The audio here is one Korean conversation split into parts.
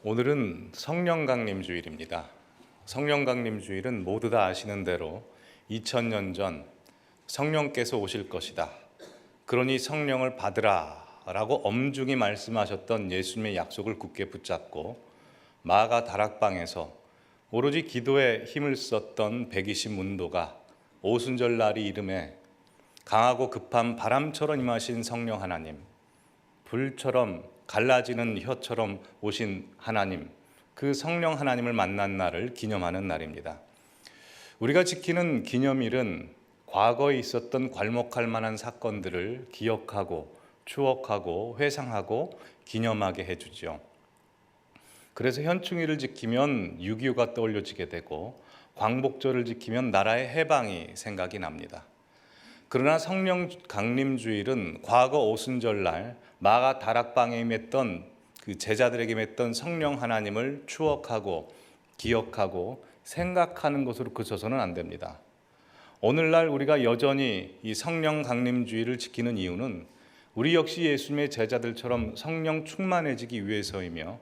오늘은 성령강림주일입니다. 성령강림주일은 모두 다 아시는 대로 2000년 전 성령께서 오실 것이다. 그러니 성령을 받으라 라고 엄중히 말씀하셨던 예수님의 약속을 굳게 붙잡고 마가 다락방에서 오로지 기도에 힘을 썼던 120 문도가 오순절 날이 이름에 강하고 급한 바람처럼 임하신 성령 하나님, 불처럼 갈라지는 혀처럼 오신 하나님, 그 성령 하나님을 만난 날을 기념하는 날입니다. 우리가 지키는 기념일은 과거에 있었던 괄목할 만한 사건들을 기억하고 추억하고 회상하고 기념하게 해주죠. 그래서 현충일을 지키면 6.25가 떠올려지게 되고 광복절을 지키면 나라의 해방이 생각이 납니다. 그러나 성령 강림주일은 과거 오순절날 마가 다락방에 임했던 그 제자들에게 임했던 성령 하나님을 추억하고 기억하고 생각하는 것으로 그쳐서는 안 됩니다. 오늘날 우리가 여전히 이 성령 강림주일을 지키는 이유는 우리 역시 예수님의 제자들처럼 성령 충만해지기 위해서이며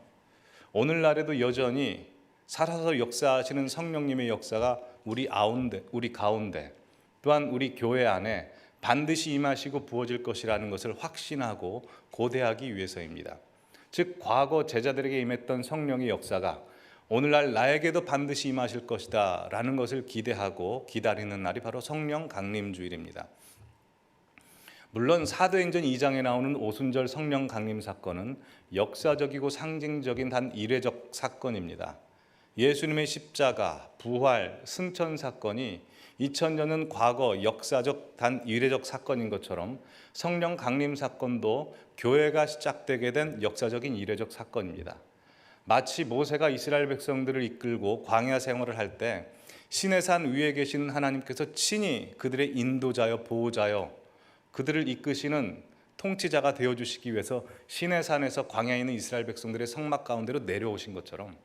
오늘날에도 여전히 살아서 역사하시는 성령님의 역사가 우리 가운데 또한 우리 교회 안에 반드시 임하시고 부어질 것이라는 것을 확신하고 고대하기 위해서입니다. 즉 과거 제자들에게 임했던 성령의 역사가 오늘날 나에게도 반드시 임하실 것이다 라는 것을 기대하고 기다리는 날이 바로 성령 강림주일입니다. 물론 사도행전 2장에 나오는 오순절 성령 강림 사건은 역사적이고 상징적인 단 이례적 사건입니다. 예수님의 십자가, 부활, 승천 사건이 2000년은 과거 역사적 단 이례적 사건인 것처럼 성령 강림 사건도 교회가 시작되게 된 역사적인 이례적 사건입니다. 마치 모세가 이스라엘 백성들을 이끌고 광야 생활을 할 때 시내산 위에 계시는 하나님께서 친히 그들의 인도자여 보호자여 그들을 이끄시는 통치자가 되어주시기 위해서 시내산에서 광야에 있는 이스라엘 백성들의 성막 가운데로 내려오신 것처럼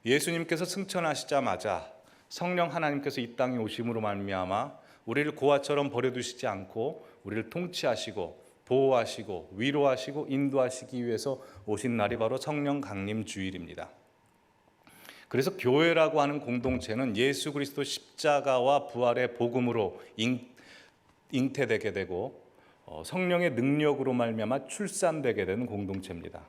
예수님께서 승천하시자마자 성령 하나님께서 이 땅에 오심으로 말미암아 우리를 고아처럼 버려두시지 않고 우리를 통치하시고 보호하시고 위로하시고 인도하시기 위해서 오신 날이 바로 성령 강림 주일입니다. 그래서 교회라고 하는 공동체는 예수 그리스도 십자가와 부활의 복음으로 잉태되게 되고 성령의 능력으로 말미암아 출산되게 되는 공동체입니다.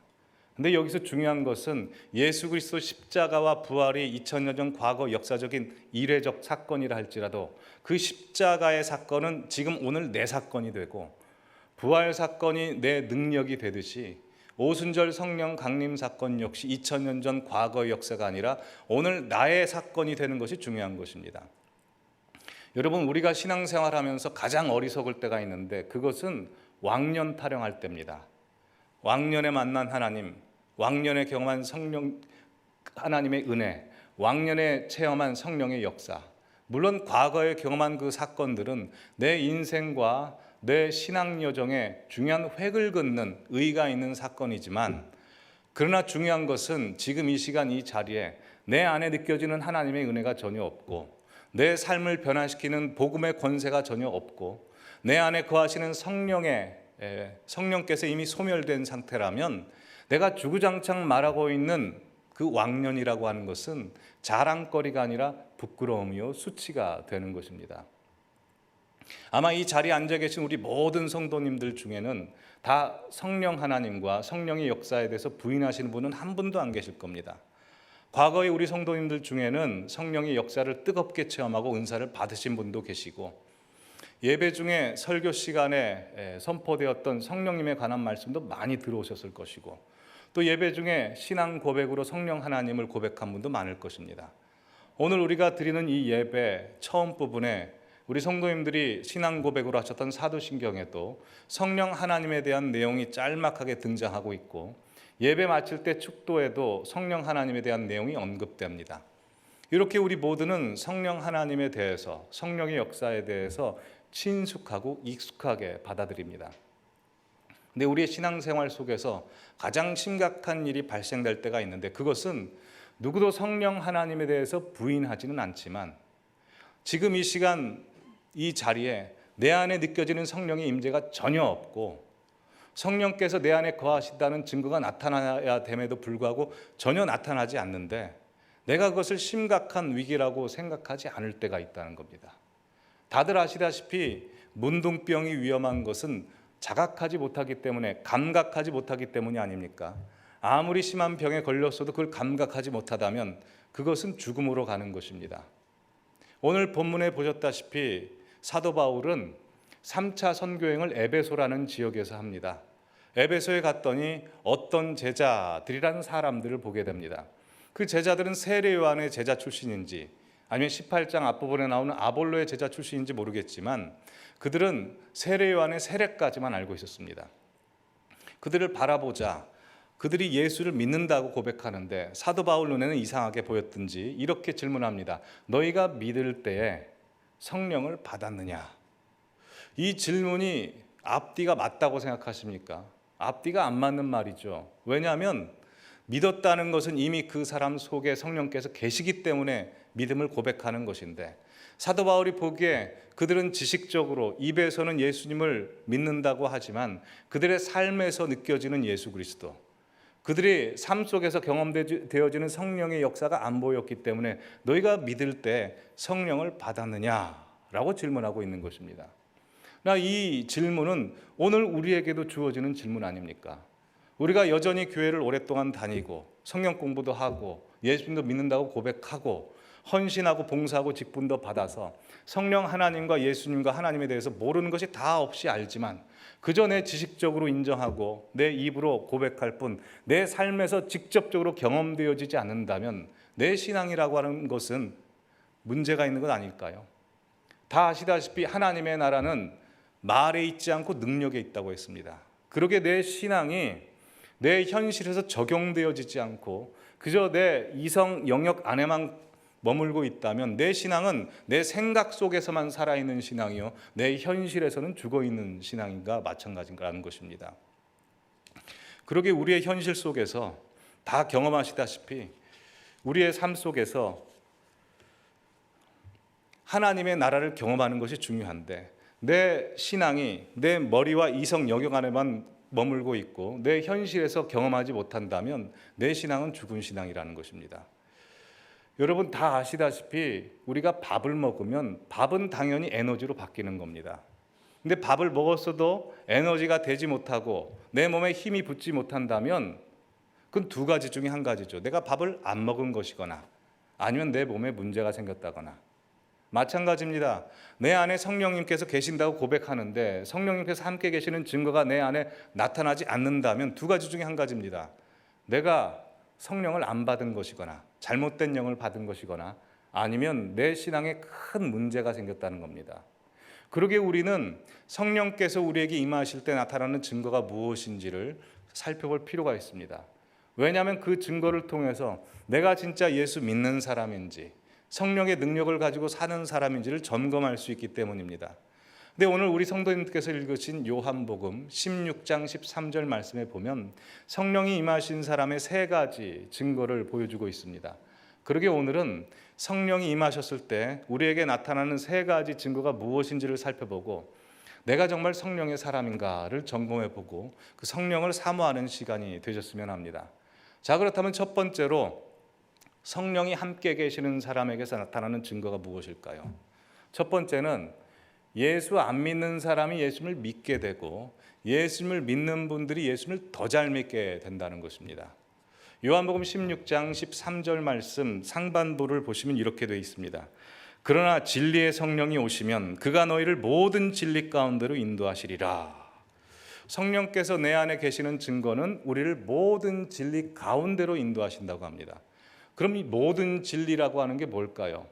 근데 여기서 중요한 것은 예수 그리스도 십자가와 부활이 2000년 전 과거 역사적인 이례적 사건이라 할지라도 그 십자가의 사건은 지금 오늘 내 사건이 되고 부활 사건이 내 능력이 되듯이 오순절 성령 강림 사건 역시 2000년 전 과거의 역사가 아니라 오늘 나의 사건이 되는 것이 중요한 것입니다. 여러분, 우리가 신앙생활하면서 가장 어리석을 때가 있는데 그것은 왕년 타령할 때입니다. 왕년에 만난 하나님, 왕년에 경험한 성령 하나님의 은혜, 왕년에 체험한 성령의 역사. 물론 과거에 경험한 그 사건들은 내 인생과 내 신앙 여정에 중요한 획을 긋는 의의가 있는 사건이지만 그러나 중요한 것은 지금 이 시간 이 자리에 내 안에 느껴지는 하나님의 은혜가 전혀 없고 내 삶을 변화시키는 복음의 권세가 전혀 없고 내 안에 거하시는 성령께서 이미 소멸된 상태라면 내가 주구장창 말하고 있는 그 왕년이라고 하는 것은 자랑거리가 아니라 부끄러움이요 수치가 되는 것입니다. 아마 이 자리에 앉아 계신 우리 모든 성도님들 중에는 다 성령 하나님과 성령의 역사에 대해서 부인하시는 분은 한 분도 안 계실 겁니다. 과거에 우리 성도님들 중에는 성령의 역사를 뜨겁게 체험하고 은사를 받으신 분도 계시고 예배 중에 설교 시간에 선포되었던 성령님에 관한 말씀도 많이 들어오셨을 것이고 또 예배 중에 신앙 고백으로 성령 하나님을 고백한 분도 많을 것입니다. 오늘 우리가 드리는 이 예배 처음 부분에 우리 성도님들이 신앙 고백으로 하셨던 사도신경에도 성령 하나님에 대한 내용이 짤막하게 등장하고 있고 예배 마칠 때 축도에도 성령 하나님에 대한 내용이 언급됩니다. 이렇게 우리 모두는 성령 하나님에 대해서 성령의 역사에 대해서 친숙하고 익숙하게 받아들입니다. 근데 우리의 신앙생활 속에서 가장 심각한 일이 발생될 때가 있는데 그것은 누구도 성령 하나님에 대해서 부인하지는 않지만 지금 이 시간 이 자리에 내 안에 느껴지는 성령의 임재가 전혀 없고 성령께서 내 안에 거하신다는 증거가 나타나야 됨에도 불구하고 전혀 나타나지 않는데 내가 그것을 심각한 위기라고 생각하지 않을 때가 있다는 겁니다. 다들 아시다시피 문둥병이 위험한 것은 자각하지 못하기 때문에, 감각하지 못하기 때문이 아닙니까? 아무리 심한 병에 걸렸어도 그걸 감각하지 못하다면 그것은 죽음으로 가는 것입니다. 오늘 본문에 보셨다시피 사도 바울은 3차 선교행을 에베소라는 지역에서 합니다. 에베소에 갔더니 어떤 제자들이라는 사람들을 보게 됩니다. 그 제자들은 세례 요한의 제자 출신인지 아니면 18장 앞부분에 나오는 아볼로의 제자 출신인지 모르겠지만 그들은 세례 요한의 세례까지만 알고 있었습니다. 그들을 바라보자 그들이 예수를 믿는다고 고백하는데 사도 바울 눈에는 이상하게 보였든지 이렇게 질문합니다. 너희가 믿을 때에 성령을 받았느냐? 이 질문이 앞뒤가 맞다고 생각하십니까? 앞뒤가 안 맞는 말이죠. 왜냐하면 믿었다는 것은 이미 그 사람 속에 성령께서 계시기 때문에 믿음을 고백하는 것인데 사도 바울이 보기에 그들은 지식적으로 입에서는 예수님을 믿는다고 하지만 그들의 삶에서 느껴지는 예수 그리스도, 그들의 삶 속에서 경험되어지는 성령의 역사가 안 보였기 때문에 너희가 믿을 때 성령을 받았느냐라고 질문하고 있는 것입니다. 이 질문은 오늘 우리에게도 주어지는 질문 아닙니까? 우리가 여전히 교회를 오랫동안 다니고 성경 공부도 하고 예수님도 믿는다고 고백하고 헌신하고 봉사하고 직분도 받아서 성령 하나님과 예수님과 하나님에 대해서 모르는 것이 다 없이 알지만 그저 내 지식적으로 인정하고 내 입으로 고백할 뿐 내 삶에서 직접적으로 경험되어지지 않는다면 내 신앙이라고 하는 것은 문제가 있는 것 아닐까요? 다 아시다시피 하나님의 나라는 말에 있지 않고 능력에 있다고 했습니다. 그러게 내 신앙이 내 현실에서 적용되어지지 않고 그저 내 이성 영역 안에만 머물고 있다면 내 신앙은 내 생각 속에서만 살아있는 신앙이요 내 현실에서는 죽어있는 신앙인가 마찬가지라는 것입니다. 그러게 우리의 현실 속에서 다 경험하시다시피 우리의 삶 속에서 하나님의 나라를 경험하는 것이 중요한데 내 신앙이 내 머리와 이성 영역 안에만 머물고 있고 내 현실에서 경험하지 못한다면 내 신앙은 죽은 신앙이라는 것입니다. 여러분 다 아시다시피 우리가 밥을 먹으면 밥은 당연히 에너지로 바뀌는 겁니다. 근데 밥을 먹었어도 에너지가 되지 못하고 내 몸에 힘이 붙지 못한다면 그건 두 가지 중에 한 가지죠. 내가 밥을 안 먹은 것이거나 아니면 내 몸에 문제가 생겼다거나. 마찬가지입니다. 내 안에 성령님께서 계신다고 고백하는데 성령님께서 함께 계시는 증거가 내 안에 나타나지 않는다면 두 가지 중에 한 가지입니다. 내가 성령을 안 받은 것이거나 잘못된 영을 받은 것이거나 아니면 내 신앙에 큰 문제가 생겼다는 겁니다. 그러게 우리는 성령께서 우리에게 임하실 때 나타나는 증거가 무엇인지를 살펴볼 필요가 있습니다. 왜냐하면 그 증거를 통해서 내가 진짜 예수 믿는 사람인지 성령의 능력을 가지고 사는 사람인지를 점검할 수 있기 때문입니다. 근데 오늘 우리 성도님께서 읽으신 요한복음 16장 13절 말씀에 보면 성령이 임하신 사람의 세 가지 증거를 보여주고 있습니다. 그러게 오늘은 성령이 임하셨을 때 우리에게 나타나는 세 가지 증거가 무엇인지를 살펴보고 내가 정말 성령의 사람인가를 점검해보고 그 성령을 사모하는 시간이 되셨으면 합니다. 자, 그렇다면 첫 번째로 성령이 함께 계시는 사람에게서 나타나는 증거가 무엇일까요? 첫 번째는 예수 안 믿는 사람이 예수를 믿게 되고 예수를 믿는 분들이 예수를 더 잘 믿게 된다는 것입니다. 요한복음 16장 13절 말씀 상반부를 보시면 이렇게 되어 있습니다. 그러나 진리의 성령이 오시면 그가 너희를 모든 진리 가운데로 인도하시리라. 성령께서 내 안에 계시는 증거는 우리를 모든 진리 가운데로 인도하신다고 합니다. 그럼 이 모든 진리라고 하는 게 뭘까요?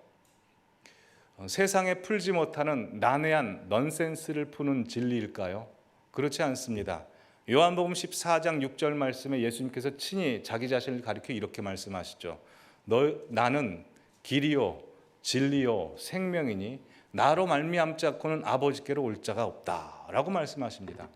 세상에 풀지 못하는 난해한 넌센스를 푸는 진리일까요? 그렇지 않습니다. 요한복음 14장 6절 말씀에 예수님께서 친히 자기 자신을 가리켜 이렇게 말씀하시죠. 나는 길이요 진리요 생명이니 나로 말미암지 않고는 아버지께로 올 자가 없다라고 말씀하십니다.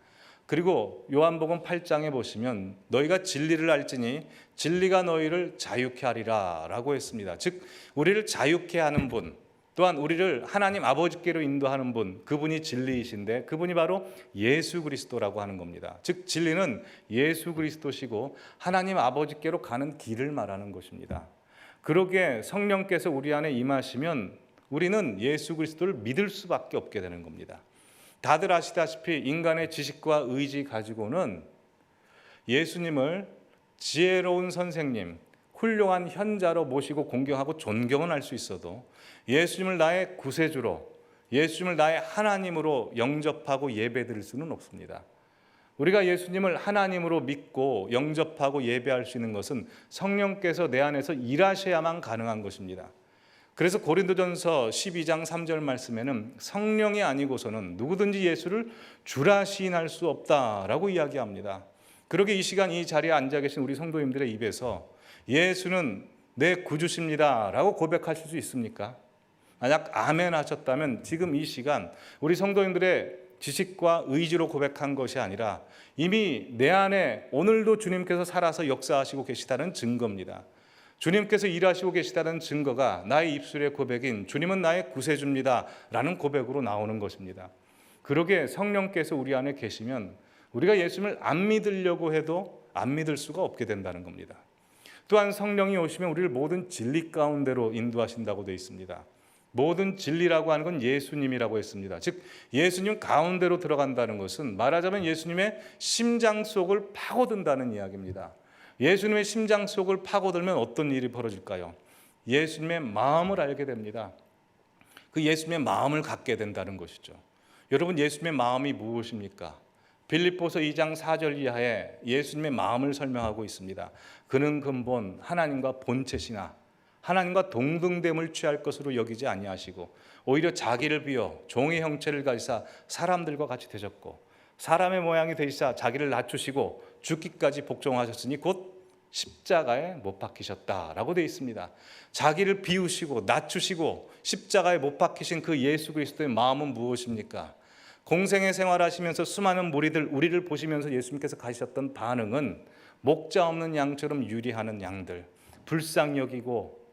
그리고 요한복음 8장에 보시면 너희가 진리를 알지니 진리가 너희를 자유케 하리라 라고 했습니다. 즉 우리를 자유케 하는 분, 또한 우리를 하나님 아버지께로 인도하는 분, 그분이 진리이신데 그분이 바로 예수 그리스도라고 하는 겁니다. 즉 진리는 예수 그리스도시고 하나님 아버지께로 가는 길을 말하는 것입니다. 그러기에 성령께서 우리 안에 임하시면 우리는 예수 그리스도를 믿을 수밖에 없게 되는 겁니다. 다들 아시다시피 인간의 지식과 의지 가지고는 예수님을 지혜로운 선생님, 훌륭한 현자로 모시고 공경하고 존경은 할 수 있어도 예수님을 나의 구세주로, 예수님을 나의 하나님으로 영접하고 예배드릴 수는 없습니다. 우리가 예수님을 하나님으로 믿고 영접하고 예배할 수 있는 것은 성령께서 내 안에서 일하셔야만 가능한 것입니다. 그래서 고린도전서 12장 3절 말씀에는 성령이 아니고서는 누구든지 예수를 주라 시인할 수 없다라고 이야기합니다. 그러게 이 시간 이 자리에 앉아 계신 우리 성도님들의 입에서 예수는 내 구주십니다 라고 고백하실 수 있습니까? 만약 아멘 하셨다면 지금 이 시간 우리 성도님들의 지식과 의지로 고백한 것이 아니라 이미 내 안에 오늘도 주님께서 살아서 역사하시고 계시다는 증거입니다. 주님께서 일하시고 계시다는 증거가 나의 입술의 고백인 주님은 나의 구세주입니다 라는 고백으로 나오는 것입니다. 그러게 성령께서 우리 안에 계시면 우리가 예수님을 안 믿으려고 해도 안 믿을 수가 없게 된다는 겁니다. 또한 성령이 오시면 우리를 모든 진리 가운데로 인도하신다고 되어 있습니다. 모든 진리라고 하는 건 예수님이라고 했습니다. 즉 예수님 가운데로 들어간다는 것은 말하자면 예수님의 심장 속을 파고든다는 이야기입니다. 예수님의 심장 속을 파고들면 어떤 일이 벌어질까요? 예수님의 마음을 알게 됩니다. 그 예수님의 마음을 갖게 된다는 것이죠. 여러분 예수님의 마음이 무엇입니까? 빌립보서 2장 4절 이하에 예수님의 마음을 설명하고 있습니다. 그는 근본 하나님과 본체시나 하나님과 동등됨을 취할 것으로 여기지 아니하시고 오히려 자기를 비워 종의 형체를 가지사 사람들과 같이 되셨고 사람의 모양이 되시사 자기를 낮추시고 죽기까지 복종하셨으니 곧 십자가에 못 박히셨다라고 되어 있습니다. 자기를 비우시고 낮추시고 십자가에 못 박히신 그 예수 그리스도의 마음은 무엇입니까? 공생의 생활하시면서 수많은 무리들 우리를 보시면서 예수님께서 가지셨던 반응은 목자 없는 양처럼 유리하는 양들, 불쌍히 여기고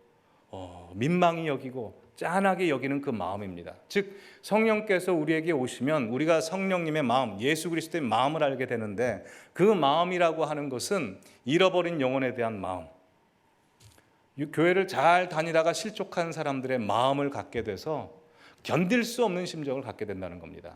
민망히 여기고 짠하게 여기는 그 마음입니다. 즉 성령께서 우리에게 오시면 우리가 성령님의 마음, 예수 그리스도의 마음을 알게 되는데 그 마음이라고 하는 것은 잃어버린 영혼에 대한 마음, 교회를 잘 다니다가 실족한 사람들의 마음을 갖게 돼서 견딜 수 없는 심정을 갖게 된다는 겁니다.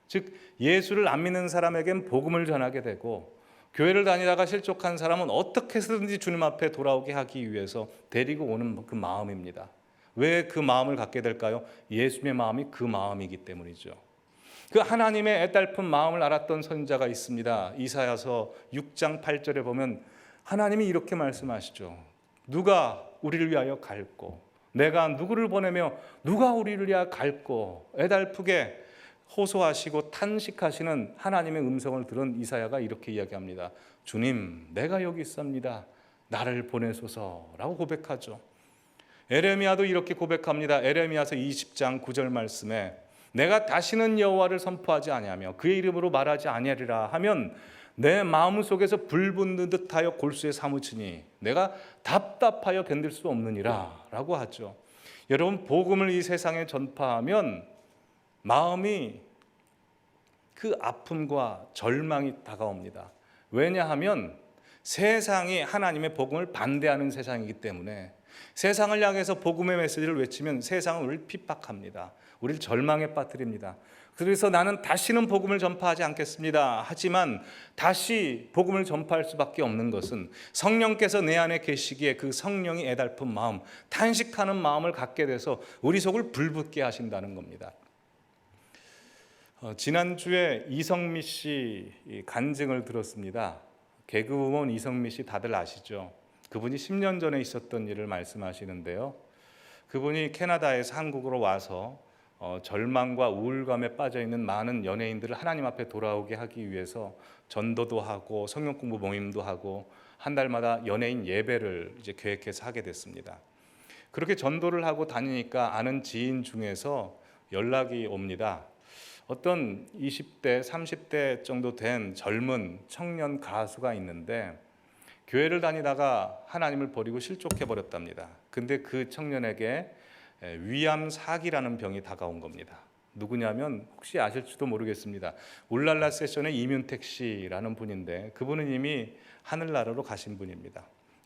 즉 예수를 안 믿는 사람에겐 복음을 전하게 되고 교회를 다니다가 실족한 사람은 어떻게 해서든지 주님 앞에 돌아오게 하기 위해서 데리고 오는 그 마음입니다. 왜 그 마음을 갖게 될까요? 예수님의 마음이 그 마음이기 때문이죠. 그 하나님의 애달픈 마음을 알았던 선지자가 있습니다. 이사야서 6장 8절에 보면 하나님이 이렇게 말씀하시죠. 누가 우리를 위하여 갈고 내가 누구를 보내며 누가 우리를 위하여 갈고 애달프게 호소하시고 탄식하시는 하나님의 음성을 들은 이사야가 이렇게 이야기합니다. 주님, 내가 여기 있습니다. 나를 보내소서라고 고백하죠. 에레미야도 이렇게 고백합니다. 에레미야서 20장 9절 말씀에 내가 다시는 여호와를 선포하지 아니하며 그의 이름으로 말하지 아니하리라 하면 내 마음속에서 불 붙는 듯하여 골수에 사무치니 내가 답답하여 견딜 수 없느니라 라고 하죠. 여러분 복음을 이 세상에 전파하면 마음이 그 아픔과 절망이 다가옵니다. 왜냐하면 세상이 하나님의 복음을 반대하는 세상이기 때문에 세상을 향해서 복음의 메시지를 외치면 세상은 우리를 핍박합니다. 우리를 절망에 빠뜨립니다. 그래서 나는 다시는 복음을 전파하지 않겠습니다. 하지만 다시 복음을 전파할 수밖에 없는 것은 성령께서 내 안에 계시기에 그 성령이 애달픈 마음, 탄식하는 마음을 갖게 돼서 우리 속을 불붙게 하신다는 겁니다. 지난주에 이성미 씨 간증을 들었습니다. 개그우먼 이성미 씨 다들 아시죠? 그분이 10년 전에 있었던 일을 말씀하시는데요. 그분이 캐나다에서 한국으로 와서 절망과 우울감에 빠져있는 많은 연예인들을 하나님 앞에 돌아오게 하기 위해서 전도도 하고 성경 공부 모임도 하고 한 달마다 연예인 예배를 이제 계획해서 하게 됐습니다. 그렇게 전도를 하고 다니니까 아는 지인 중에서 연락이 옵니다. 어떤 20대, 30대 정도 된 젊은 청년 가수가 있는데 교회를 다니다가 하나님을 버리고 실족해 버렸답니다. 근데 그 청년에게 위암 사기라는 병이 다가온 겁니다. 누구냐면 혹시 아실지도 모르겠습니다. 울랄라 세션의 이윤택 씨라는 분인데 그분은 이미 하늘나라로 가신 분입니다.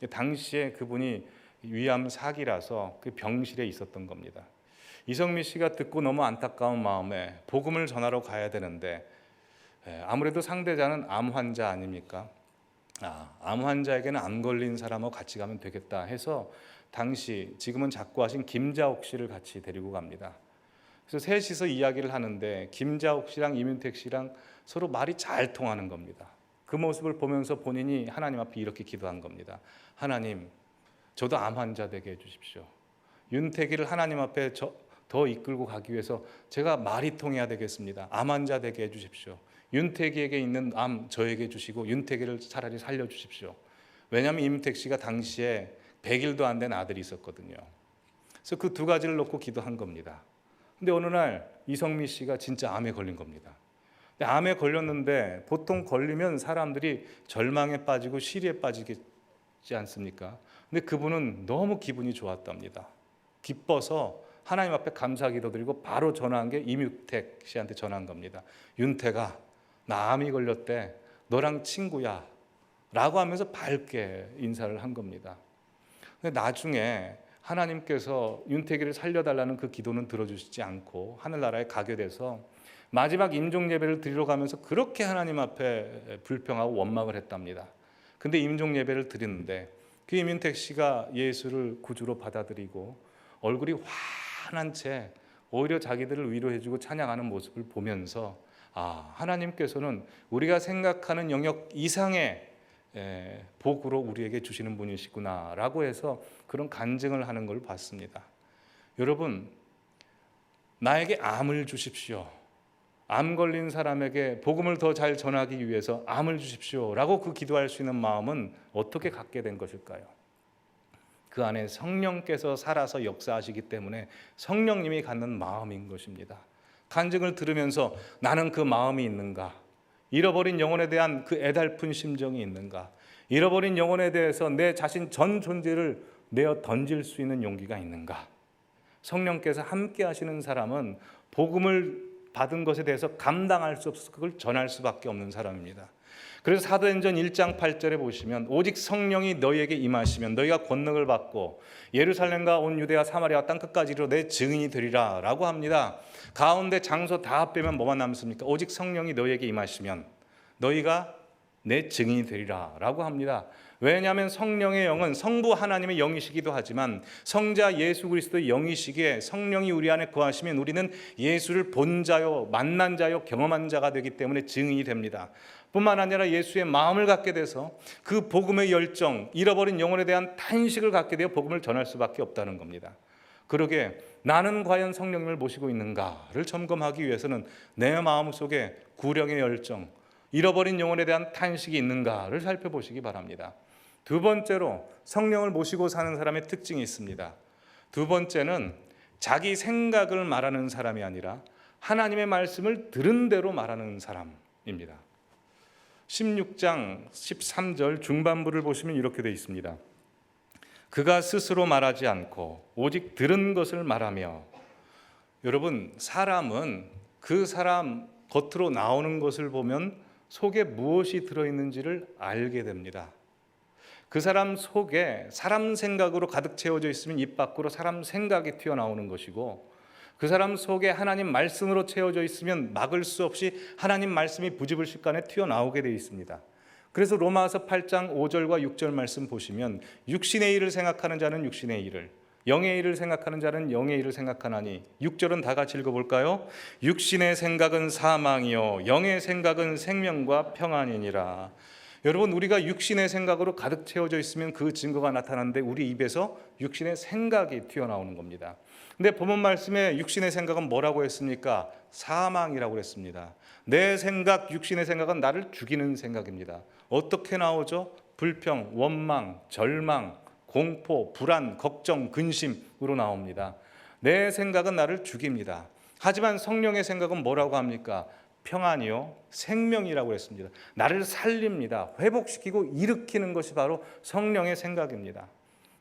당시에 그분이 위암 사기라서 그 병실에 있었던 겁니다. 이성미 씨가 듣고 너무 안타까운 마음에 복음을 전하러 가야 되는데 아무래도 상대자는 암 환자 아닙니까? 암 환자에게는 암 걸린 사람하고 같이 가면 되겠다 해서 당시 지금은 작고하신 김자옥 씨를 같이 데리고 갑니다. 그래서 셋이서 이야기를 하는데 김자옥 씨랑 이윤택 씨랑 서로 말이 잘 통하는 겁니다. 그 모습을 보면서 본인이 하나님 앞에 이렇게 기도한 겁니다. 하나님, 저도 암 환자 되게 해주십시오. 윤택이를 하나님 앞에 더 이끌고 가기 위해서 제가 말이 통해야 되겠습니다. 암 환자 되게 해주십시오. 윤택이에게 있는 암 저에게 주시고 윤택이를 차라리 살려주십시오. 왜냐하면 이윤택 씨가 당시에 100일도 안 된 아들이 있었거든요. 그래서 그 두 가지를 놓고 기도한 겁니다. 근데 어느 날 이성미 씨가 진짜 암에 걸린 겁니다. 근데 암에 걸렸는데 보통 걸리면 사람들이 절망에 빠지고 시리에 빠지지 않습니까? 근데 그분은 너무 기분이 좋았답니다. 기뻐서 하나님 앞에 감사 기도드리고 바로 전화한 게 이윤택 씨한테 전화한 겁니다. 윤택아, 나 암이 걸렸대. 너랑 친구야. 라고 하면서 밝게 인사를 한 겁니다. 근데 나중에 하나님께서 윤택이를 살려달라는 그 기도는 들어주시지 않고 하늘나라에 가게 돼서 마지막 임종 예배를 드리러 가면서 그렇게 하나님 앞에 불평하고 원망을 했답니다. 근데 임종 예배를 드리는데 그 이윤택 씨가 예수를 구주로 받아들이고 얼굴이 환한 채 오히려 자기들을 위로해주고 찬양하는 모습을 보면서 하나님께서는 우리가 생각하는 영역 이상의 복으로 우리에게 주시는 분이시구나라고 해서 그런 간증을 하는 걸 봤습니다. 여러분, 나에게 암을 주십시오. 암 걸린 사람에게 복음을 더 잘 전하기 위해서 암을 주십시오라고 그 기도할 수 있는 마음은 어떻게 갖게 된 것일까요? 그 안에 성령께서 살아서 역사하시기 때문에 성령님이 갖는 마음인 것입니다. 간증을 들으면서 나는 그 마음이 있는가? 잃어버린 영혼에 대한 그 애달픈 심정이 있는가? 잃어버린 영혼에 대해서 내 자신 전 존재를 내어 던질 수 있는 용기가 있는가? 성령께서 함께 하시는 사람은 복음을 받은 것에 대해서 감당할 수 없어서 그걸 전할 수밖에 없는 사람입니다. 그래서 사도행전 1장 8절에 보시면 오직 성령이 너희에게 임하시면 너희가 권능을 받고 예루살렘과 온 유대와 사마리아 땅끝까지 이르러 내 증인이 되리라 라고 합니다. 가운데 장소 다 빼면 뭐만 남습니까? 오직 성령이 너희에게 임하시면 너희가 내 증인이 되리라 라고 합니다. 왜냐하면 성령의 영은 성부 하나님의 영이시기도 하지만 성자 예수 그리스도의 영이시기에 성령이 우리 안에 거하시면 우리는 예수를 본 자요 만난 자요 경험한 자가 되기 때문에 증인이 됩니다. 뿐만 아니라 예수의 마음을 갖게 돼서 그 복음의 열정, 잃어버린 영혼에 대한 탄식을 갖게 되어 복음을 전할 수밖에 없다는 겁니다. 그러게 나는 과연 성령님을 모시고 있는가를 점검하기 위해서는 내 마음속에 구령의 열정, 잃어버린 영혼에 대한 탄식이 있는가를 살펴보시기 바랍니다. 두 번째로 성령을 모시고 사는 사람의 특징이 있습니다. 두 번째는 자기 생각을 말하는 사람이 아니라 하나님의 말씀을 들은 대로 말하는 사람입니다. 16장 13절 중반부를 보시면 이렇게 되어 있습니다. 그가 스스로 말하지 않고 오직 들은 것을 말하며. 여러분, 사람은 그 사람 겉으로 나오는 것을 보면 속에 무엇이 들어있는지를 알게 됩니다. 그 사람 속에 사람 생각으로 가득 채워져 있으면 입 밖으로 사람 생각이 튀어나오는 것이고 그 사람 속에 하나님 말씀으로 채워져 있으면 막을 수 없이 하나님 말씀이 부지불식간에 튀어나오게 되어 있습니다. 그래서 로마서 8장 5절과 6절 말씀 보시면 육신의 일을 생각하는 자는 육신의 일을, 영의 일을 생각하는 자는 영의 일을 생각하나니. 6절은 다 같이 읽어볼까요? 육신의 생각은 사망이요 영의 생각은 생명과 평안이니라. 여러분, 우리가 육신의 생각으로 가득 채워져 있으면 그 증거가 나타나는데 우리 입에서 육신의 생각이 튀어나오는 겁니다. 근데 본문 말씀에 육신의 생각은 뭐라고 했습니까? 사망이라고 했습니다. 내 생각, 육신의 생각은 나를 죽이는 생각입니다. 어떻게 나오죠? 불평, 원망, 절망, 공포, 불안, 걱정, 근심으로 나옵니다. 내 생각은 나를 죽입니다. 하지만 성령의 생각은 뭐라고 합니까? 평안이요 생명이라고 했습니다. 나를 살립니다. 회복시키고 일으키는 것이 바로 성령의 생각입니다.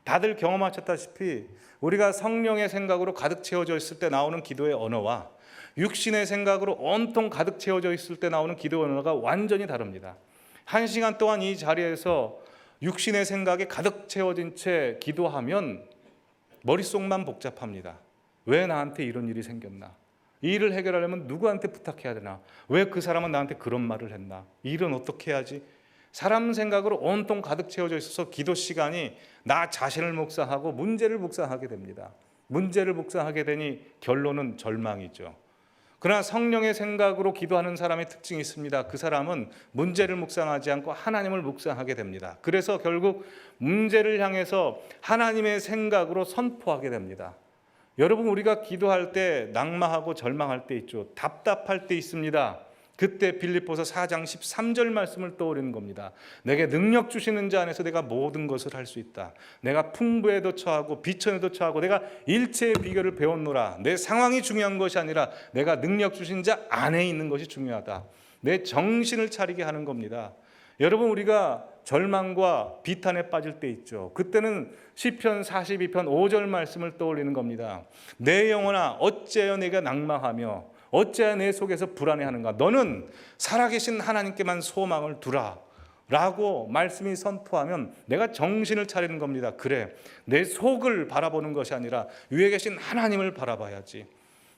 다들 경험하셨다시피 우리가 성령의 생각으로 가득 채워져 있을 때 나오는 기도의 언어와 육신의 생각으로 온통 가득 채워져 있을 때 나오는 기도의 언어가 완전히 다릅니다. 1시간 동안 이 자리에서 육신의 생각에 가득 채워진 채 기도하면 머릿속만 복잡합니다. 왜 나한테 이런 일이 생겼나? 이 일을 해결하려면 누구한테 부탁해야 되나? 왜 그 사람은 나한테 그런 말을 했나? 이 일은 어떻게 해야지? 사람 생각으로 온통 가득 채워져 있어서 기도 시간이 나 자신을 묵상하고 문제를 묵상하게 됩니다. 문제를 묵상하게 되니 결론은 절망이죠. 그러나 성령의 생각으로 기도하는 사람의 특징이 있습니다. 그 사람은 문제를 묵상하지 않고 하나님을 묵상하게 됩니다. 그래서 결국 문제를 향해서 하나님의 생각으로 선포하게 됩니다. 여러분, 우리가 기도할 때 낙마하고 절망할 때 있죠. 답답할 때 있습니다. 그때 빌립보서 4장 13절 말씀을 떠올리는 겁니다. 내게 능력 주시는 자 안에서 내가 모든 것을 할 수 있다. 내가 풍부에도 처하고 비천에도 처하고 내가 일체의 비결을 배웠노라. 내 상황이 중요한 것이 아니라 내가 능력 주신 자 안에 있는 것이 중요하다. 내 정신을 차리게 하는 겁니다. 여러분, 우리가 절망과 비탄에 빠질 때 있죠. 그때는 시편 42편 5절 말씀을 떠올리는 겁니다. 내 영혼아 어찌하여 내가 낭망하며 어찌하여 내 속에서 불안해하는가? 너는 살아계신 하나님께만 소망을 두라 라고 말씀이 선포하면 내가 정신을 차리는 겁니다. 그래, 내 속을 바라보는 것이 아니라 위에 계신 하나님을 바라봐야지.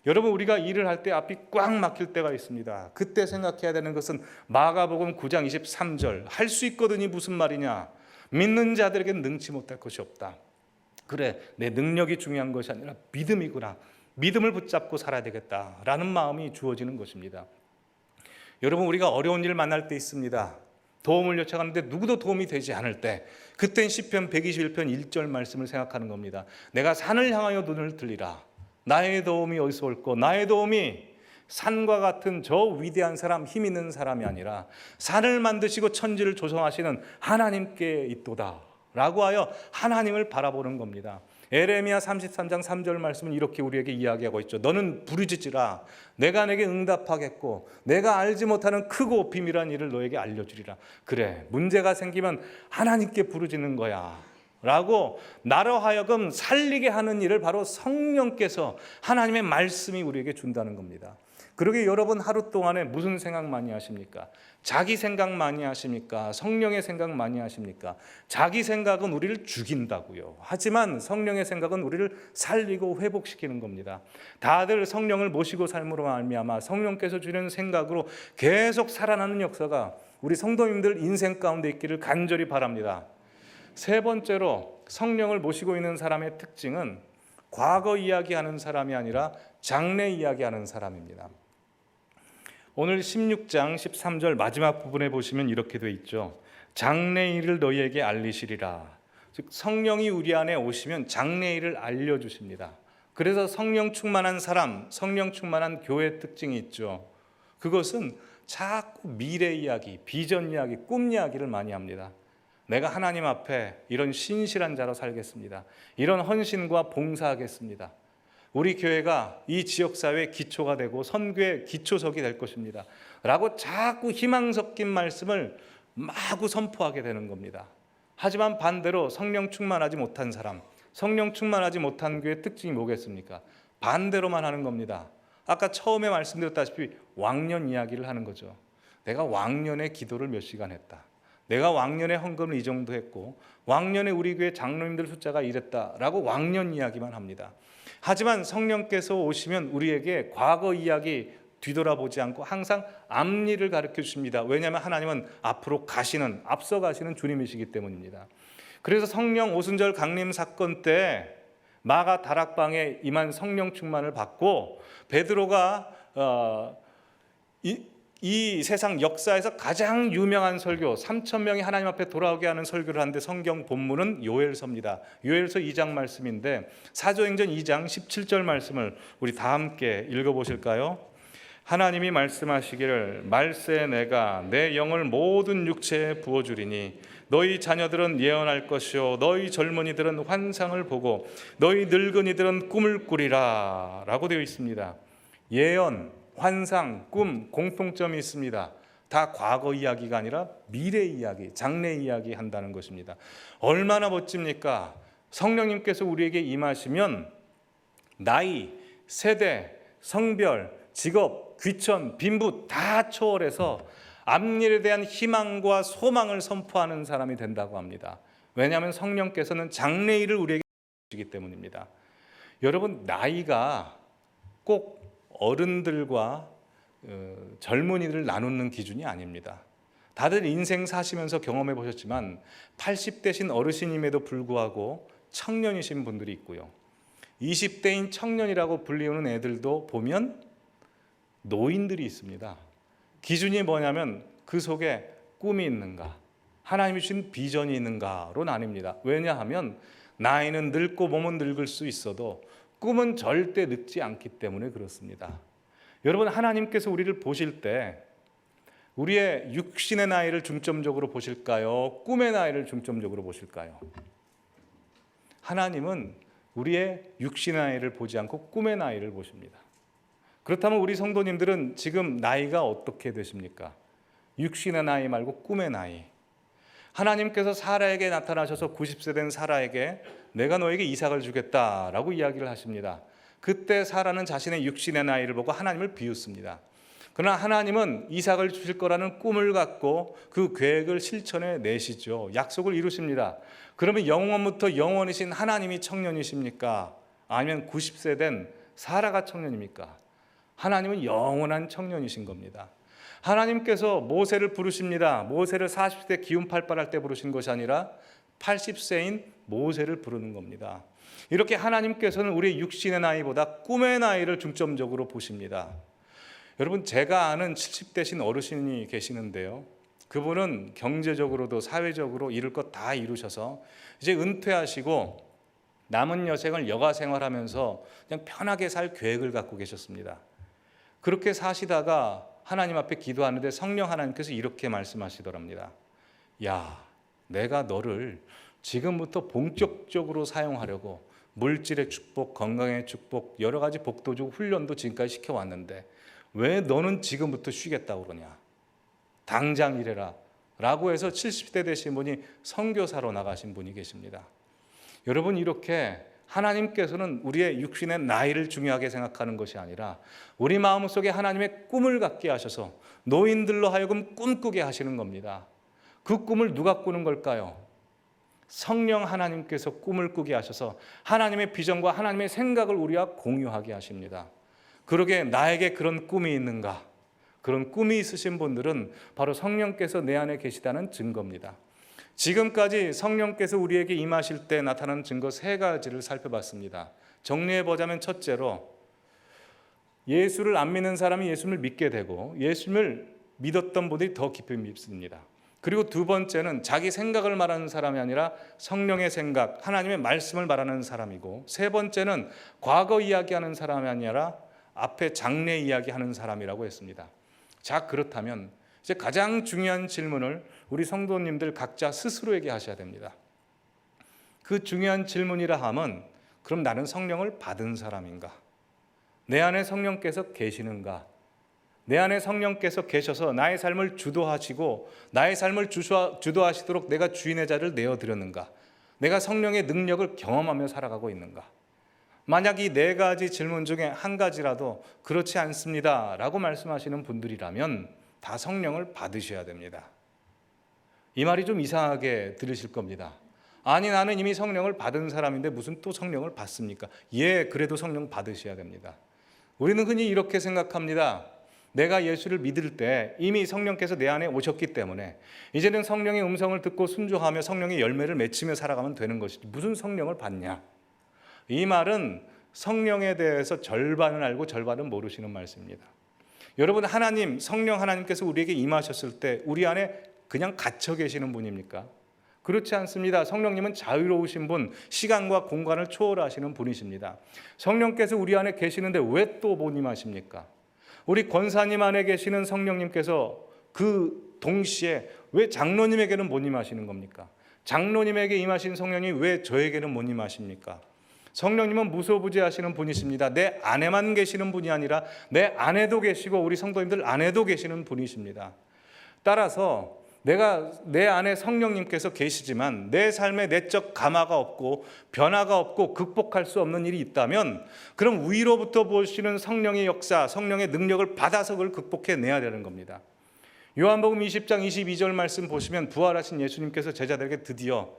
여러분, 우리가 일을 할 때 앞이 꽉 막힐 때가 있습니다. 그때 생각해야 되는 것은 마가복음 9장 23절 할 수 있거든이 무슨 말이냐? 믿는 자들에게는 능치 못할 것이 없다. 그래, 내 능력이 중요한 것이 아니라 믿음이구나. 믿음을 붙잡고 살아야 되겠다라는 마음이 주어지는 것입니다. 여러분, 우리가 어려운 일 만날 때 있습니다. 도움을 요청하는데 누구도 도움이 되지 않을 때, 그땐 시편 121편 1절 말씀을 생각하는 겁니다. 내가 산을 향하여 눈을 들리라. 나의 도움이 어디서 올꼬? 나의 도움이 산과 같은 저 위대한 사람, 힘 있는 사람이 아니라 산을 만드시고 천지를 조성하시는 하나님께 있도다 라고 하여 하나님을 바라보는 겁니다. 에레미야 33장 3절 말씀은 이렇게 우리에게 이야기하고 있죠. 너는 부르짖으라. 내가 내게 응답하겠고 내가 알지 못하는 크고 비밀한 일을 너에게 알려주리라. 그래, 문제가 생기면 하나님께 부르짖는 거야 라고 나로 하여금 살리게 하는 일을 바로 성령께서, 하나님의 말씀이 우리에게 준다는 겁니다. 그러게 여러분 하루 동안에 무슨 생각 많이 하십니까? 자기 생각 많이 하십니까? 성령의 생각 많이 하십니까? 자기 생각은 우리를 죽인다고요. 하지만 성령의 생각은 우리를 살리고 회복시키는 겁니다. 다들 성령을 모시고 삶으로 말미암아 성령께서 주는 생각으로 계속 살아나는 역사가 우리 성도님들 인생 가운데 있기를 간절히 바랍니다. 세 번째로, 성령을 모시고 있는 사람의 특징은 과거 이야기하는 사람이 아니라 장래 이야기하는 사람입니다. 오늘 16장 13절 마지막 부분에 보시면 이렇게 되어 있죠. 장래 일을 너희에게 알리시리라. 즉 성령이 우리 안에 오시면 장래 일을 알려주십니다. 그래서 성령 충만한 사람, 성령 충만한 교회의 특징이 있죠. 그것은 자꾸 미래 이야기, 비전 이야기, 꿈 이야기를 많이 합니다. 내가 하나님 앞에 이런 신실한 자로 살겠습니다. 이런 헌신과 봉사하겠습니다. 우리 교회가 이 지역사회의 기초가 되고 선교의 기초석이 될 것입니다 라고 자꾸 희망 섞인 말씀을 마구 선포하게 되는 겁니다. 하지만 반대로 성령 충만하지 못한 사람, 성령 충만하지 못한 교회의 특징이 뭐겠습니까? 반대로만 하는 겁니다. 아까 처음에 말씀드렸다시피 왕년 이야기를 하는 거죠. 내가 왕년에 기도를 몇 시간 했다. 내가 왕년에 헌금을 이 정도 했고 왕년에 우리 교회 장로님들 숫자가 이랬다라고 왕년 이야기만 합니다. 하지만 성령께서 오시면 우리에게 과거 이야기 뒤돌아보지 않고 항상 앞일을 가르쳐 주십니다. 왜냐하면 하나님은 앞으로 가시는, 앞서 가시는 주님이시기 때문입니다. 그래서 성령 오순절 강림 사건 때 마가 다락방에 임한 성령 충만을 받고 베드로가 이 세상 역사에서 가장 유명한 설교, 3,000명이 하나님 앞에 돌아오게 하는 설교를 하는데 성경 본문은 요엘서입니다. 요엘서 2장 말씀인데 사도행전 2장 17절 말씀을 우리 다 함께 읽어보실까요? 하나님이 말씀하시기를 말세 내가 내 영을 모든 육체에 부어주리니 너희 자녀들은 예언할 것이요 너희 젊은이들은 환상을 보고 너희 늙은이들은 꿈을 꾸리라 라고 되어 있습니다. 예언, 환상, 꿈 공통점이 있습니다. 다 과거 이야기가 아니라 미래 이야기, 장래 이야기 한다는 것입니다. 얼마나 멋집니까? 성령님께서 우리에게 임하시면 나이, 세대, 성별, 직업, 귀천, 빈부 다 초월해서 앞일에 대한 희망과 소망을 선포하는 사람이 된다고 합니다. 왜냐하면 성령께서는 장래일을 우리에게 주시기 때문입니다. 여러분, 나이가 꼭 어른들과 젊은이들을 나누는 기준이 아닙니다. 다들 인생 사시면서 경험해 보셨지만 80대신 어르신임에도 불구하고 청년이신 분들이 있고요. 20대인 청년이라고 불리우는 애들도 보면 노인들이 있습니다. 기준이 뭐냐면 그 속에 꿈이 있는가, 하나님이 주신 비전이 있는가로 나뉩니다. 왜냐하면 나이는 늙고 몸은 늙을 수 있어도 꿈은 절대 늙지 않기 때문에 그렇습니다. 여러분, 하나님께서 우리를 보실 때 우리의 육신의 나이를 중점적으로 보실까요? 꿈의 나이를 중점적으로 보실까요? 하나님은 우리의 육신의 나이를 보지 않고 꿈의 나이를 보십니다. 그렇다면 우리 성도님들은 지금 나이가 어떻게 되십니까? 육신의 나이 말고 꿈의 나이. 하나님께서 사라에게 나타나셔서 90세 된 사라에게 내가 너에게 이삭을 주겠다라고 이야기를 하십니다. 그때 사라는 자신의 육신의 나이를 보고 하나님을 비웃습니다. 그러나 하나님은 이삭을 주실 거라는 꿈을 갖고 그 계획을 실천해 내시죠. 약속을 이루십니다. 그러면 영원부터 영원이신 하나님이 청년이십니까? 아니면 90세 된 사라가 청년입니까? 하나님은 영원한 청년이신 겁니다. 하나님께서 모세를 부르십니다. 모세를 40대 기운 팔팔할 때 부르신 것이 아니라 80세인 모세를 부르는 겁니다. 이렇게 하나님께서는 우리의 육신의 나이보다 꿈의 나이를 중점적으로 보십니다. 여러분, 제가 아는 70대신 어르신이 계시는데요. 그분은 경제적으로도 사회적으로 이룰 것 다 이루셔서 이제 은퇴하시고 남은 여생을 여가 생활하면서 그냥 편하게 살 계획을 갖고 계셨습니다. 그렇게 사시다가 하나님 앞에 기도하는데 성령 하나님께서 이렇게 말씀하시더랍니다. 야, 내가 너를 지금부터 본격적으로 사용하려고 물질의 축복, 건강의 축복, 여러 가지 복도적 훈련도 지금까지 시켜왔는데 왜 너는 지금부터 쉬겠다고 그러냐? 당장 일해라 라고 해서 70대 되신 분이 선교사로 나가신 분이 계십니다. 여러분, 이렇게 하나님께서는 우리의 육신의 나이를 중요하게 생각하는 것이 아니라 우리 마음속에 하나님의 꿈을 갖게 하셔서 노인들로 하여금 꿈꾸게 하시는 겁니다. 그 꿈을 누가 꾸는 걸까요? 성령 하나님께서 꿈을 꾸게 하셔서 하나님의 비전과 하나님의 생각을 우리와 공유하게 하십니다. 그러게 나에게 그런 꿈이 있는가? 그런 꿈이 있으신 분들은 바로 성령께서 내 안에 계시다는 증거입니다. 지금까지 성령께서 우리에게 임하실 때 나타나는 증거 3가지를 살펴봤습니다. 정리해보자면 첫째로 예수를 안 믿는 사람이 예수를 믿게 되고 예수를 믿었던 분들이 더 깊이 믿습니다. 그리고 두 번째는 자기 생각을 말하는 사람이 아니라 성령의 생각, 하나님의 말씀을 말하는 사람이고 세 번째는 과거 이야기하는 사람이 아니라 앞에 장래 이야기하는 사람이라고 했습니다. 자, 그렇다면 이제 가장 중요한 질문을 우리 성도님들 각자 스스로에게 하셔야 됩니다. 그 중요한 질문이라 함은 그럼 나는 성령을 받은 사람인가? 내 안에 성령께서 계시는가? 내 안에 성령께서 계셔서 나의 삶을 주도하시고 나의 삶을 주도하시도록 내가 주인의 자를 내어드렸는가? 내가 성령의 능력을 경험하며 살아가고 있는가? 만약 이 4가지 질문 중에 한 가지라도 그렇지 않습니다 라고 말씀하시는 분들이라면 다 성령을 받으셔야 됩니다. 이 말이 좀 이상하게 들으실 겁니다. 아니, 나는 이미 성령을 받은 사람인데 무슨 또 성령을 받습니까? 예, 그래도 성령 받으셔야 됩니다. 우리는 흔히 이렇게 생각합니다. 내가 예수를 믿을 때 이미 성령께서 내 안에 오셨기 때문에 이제는 성령의 음성을 듣고 순종하며 성령의 열매를 맺히며 살아가면 되는 것이지 무슨 성령을 받냐? 이 말은 성령에 대해서 절반은 알고 절반은 모르시는 말씀입니다. 여러분, 하나님, 성령 하나님께서 우리에게 임하셨을 때 우리 안에 그냥 갇혀 계시는 분입니까? 그렇지 않습니다. 성령님은 자유로우신 분, 시간과 공간을 초월하시는 분이십니다. 성령께서 우리 안에 계시는데 왜 또 못 임하십니까? 우리 권사님 안에 계시는 성령님께서 그 동시에 왜 장로님에게는 못 임하시는 겁니까? 장로님에게 임하신 성령이 왜 저에게는 못 임하십니까? 성령님은 무소부재하시는 분이십니다. 내 안에만 계시는 분이 아니라 내 안에도 계시고 우리 성도님들 안에도 계시는 분이십니다. 따라서 내 안에 성령님께서 계시지만 내 삶에 내적 감화가 없고 변화가 없고 극복할 수 없는 일이 있다면, 그럼 위로부터 보시는 성령의 역사, 성령의 능력을 받아서 그걸 극복해내야 되는 겁니다. 요한복음 20장 22절 말씀 보시면 부활하신 예수님께서 제자들에게 드디어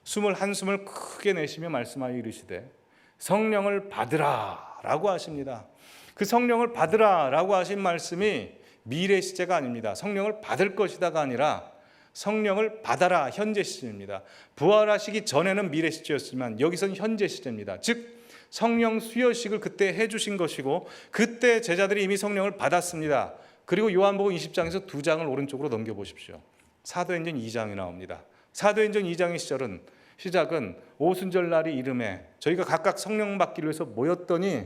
숨을 한숨을 크게 내쉬며 말씀하여 이르시되 성령을 받으라 라고 하십니다. 그 성령을 받으라 라고 하신 말씀이 미래 시제가 아닙니다. 성령을 받을 것이다가 아니라 성령을 받아라, 현재 시제입니다. 부활하시기 전에는 미래 시제였지만 여기서는 현재 시제입니다. 즉 성령 수여식을 그때 해주신 것이고, 그때 제자들이 이미 성령을 받았습니다. 그리고 요한복음 20장에서 2장을 오른쪽으로 넘겨보십시오. 사도행전 2장이 나옵니다. 사도행전 2장의 시작은 오순절 날이 이름에 저희가 각각 성령 받기를 위해서 모였더니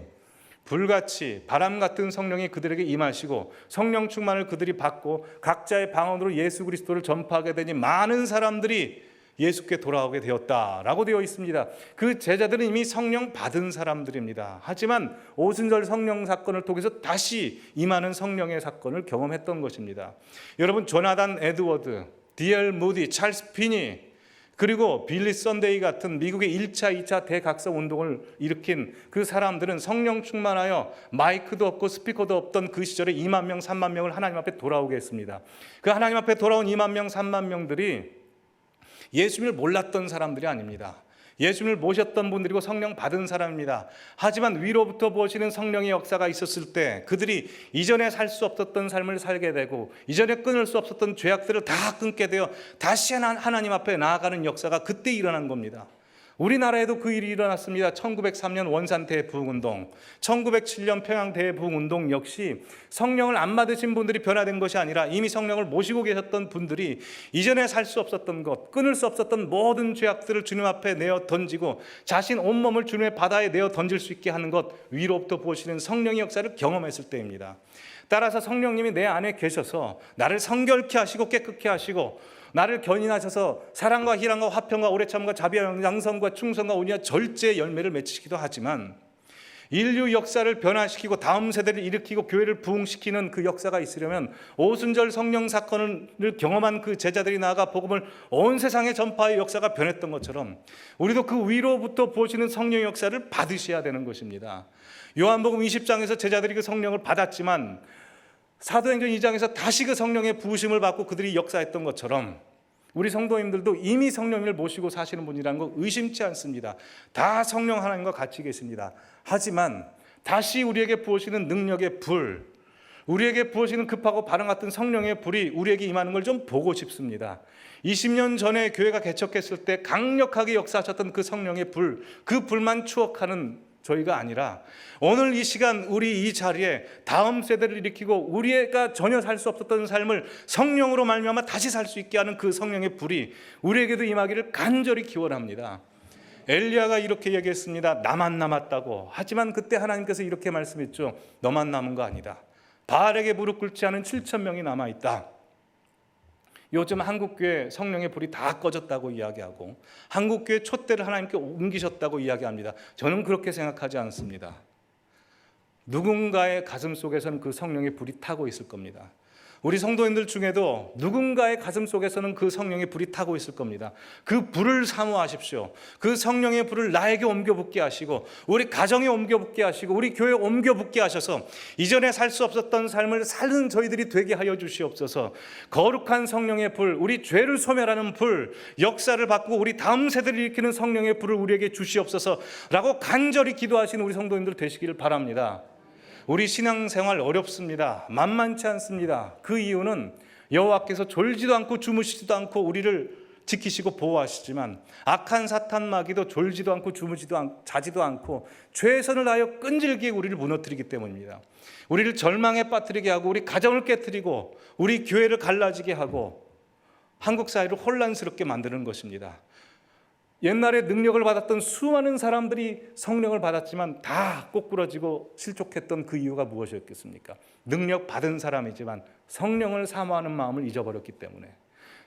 불같이 바람 같은 성령이 그들에게 임하시고 성령 충만을 그들이 받고 각자의 방언으로 예수 그리스도를 전파하게 되니 많은 사람들이 예수께 돌아오게 되었다라고 되어 있습니다. 그 제자들은 이미 성령 받은 사람들입니다. 하지만 오순절 성령 사건을 통해서 다시 임하는 성령의 사건을 경험했던 것입니다. 여러분, 조나단 에드워드, D.L. 무디, 찰스 피니, 그리고 빌리 썬데이 같은 미국의 1차, 2차 대각성 운동을 일으킨 그 사람들은 성령 충만하여 마이크도 없고 스피커도 없던 그 시절에 2만 명, 3만 명을 하나님 앞에 돌아오게 했습니다. 그 하나님 앞에 돌아온 2만 명, 3만 명들이 예수님을 몰랐던 사람들이 아닙니다. 예수님을 모셨던 분들이고 성령 받은 사람입니다. 하지만 위로부터 부어지는 성령의 역사가 있었을 때 그들이 이전에 살 수 없었던 삶을 살게 되고 이전에 끊을 수 없었던 죄악들을 다 끊게 되어 다시 하나님 앞에 나아가는 역사가 그때 일어난 겁니다. 우리나라에도 그 일이 일어났습니다. 1903년 원산 대부흥운동, 1907년 평양 대부흥운동 역시 성령을 안 받으신 분들이 변화된 것이 아니라 이미 성령을 모시고 계셨던 분들이 이전에 살 수 없었던 것, 끊을 수 없었던 모든 죄악들을 주님 앞에 내어 던지고 자신 온몸을 주님의 바다에 내어 던질 수 있게 하는 것, 위로부터 부어지는 성령의 역사를 경험했을 때입니다. 따라서 성령님이 내 안에 계셔서 나를 성결케 하시고 깨끗게 하시고 나를 견인하셔서 사랑과 희랑과 화평과 오래참과 자비와 양성과 충성과 온유와 절제의 열매를 맺히기도 하지만, 인류 역사를 변화시키고 다음 세대를 일으키고 교회를 부흥시키는 그 역사가 있으려면 오순절 성령 사건을 경험한 그 제자들이 나아가 복음을 온 세상에 전파의 역사가 변했던 것처럼 우리도 그 위로부터 부어지는 성령의 역사를 받으셔야 되는 것입니다. 요한복음 20장에서 제자들이 그 성령을 받았지만 사도행전 2장에서 다시 그 성령의 부으심을 받고 그들이 역사했던 것처럼 우리 성도님들도 이미 성령을 모시고 사시는 분이라는 거 의심치 않습니다. 다 성령 하나님과 같이 계십니다. 하지만 다시 우리에게 부으시는 능력의 불, 우리에게 부으시는 급하고 바람 같은 성령의 불이 우리에게 임하는 걸 좀 보고 싶습니다. 20년 전에 교회가 개척했을 때 강력하게 역사하셨던 그 성령의 불, 그 불만 추억하는 저희가 아니라 오늘 이 시간 우리 이 자리에 다음 세대를 일으키고 우리가 전혀 살 수 없었던 삶을 성령으로 말미암아 다시 살 수 있게 하는 그 성령의 불이 우리에게도 임하기를 간절히 기원합니다. 엘리야가 이렇게 얘기했습니다. 나만 남았다고. 하지만 그때 하나님께서 이렇게 말씀했죠. 너만 남은 거 아니다. 바알에게 무릎 꿇지 않은 7천 명이 남아있다. 요즘 한국교회 성령의 불이 다 꺼졌다고 이야기하고 한국교회 촛대를 하나님께 옮기셨다고 이야기합니다. 저는 그렇게 생각하지 않습니다. 누군가의 가슴 속에서는 그 성령의 불이 타고 있을 겁니다. 우리 성도님들 중에도 누군가의 가슴 속에서는 그 성령의 불이 타고 있을 겁니다. 그 불을 사모하십시오. 그 성령의 불을 나에게 옮겨붙게 하시고 우리 가정에 옮겨붙게 하시고 우리 교회에 옮겨붙게 하셔서 이전에 살 수 없었던 삶을 사는 저희들이 되게 하여 주시옵소서. 거룩한 성령의 불, 우리 죄를 소멸하는 불, 역사를 바꾸고 우리 다음 세대를 일으키는 성령의 불을 우리에게 주시옵소서라고 간절히 기도하시는 우리 성도님들 되시기를 바랍니다. 우리 신앙생활 어렵습니다. 만만치 않습니다. 그 이유는 여호와께서 졸지도 않고 주무시지도 않고 우리를 지키시고 보호하시지만 악한 사탄 마귀도 졸지도 않고 자지도 않고 최선을 다하여 끈질기게 우리를 무너뜨리기 때문입니다. 우리를 절망에 빠뜨리게 하고 우리 가정을 깨뜨리고 우리 교회를 갈라지게 하고 한국 사회를 혼란스럽게 만드는 것입니다. 옛날에 능력을 받았던 수많은 사람들이 성령을 받았지만 다 꼬꾸라지고 실족했던 그 이유가 무엇이었겠습니까? 능력 받은 사람이지만 성령을 사모하는 마음을 잊어버렸기 때문에,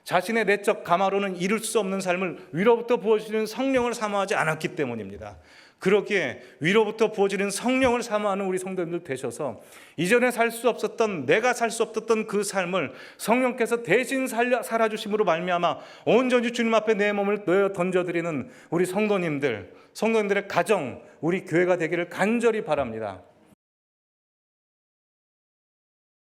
자신의 내적 감화로는 이룰 수 없는 삶을 위로부터 부어주시는 성령을 사모하지 않았기 때문입니다. 그러기에 위로부터 부어지는 성령을 사모하는 우리 성도님들 되셔서 이전에 살 수 없었던, 내가 살 수 없었던 그 삶을 성령께서 대신 살아주심으로 말미암아 온전히 주님 앞에 내 몸을 내어 던져드리는 우리 성도님들의 가정, 우리 교회가 되기를 간절히 바랍니다.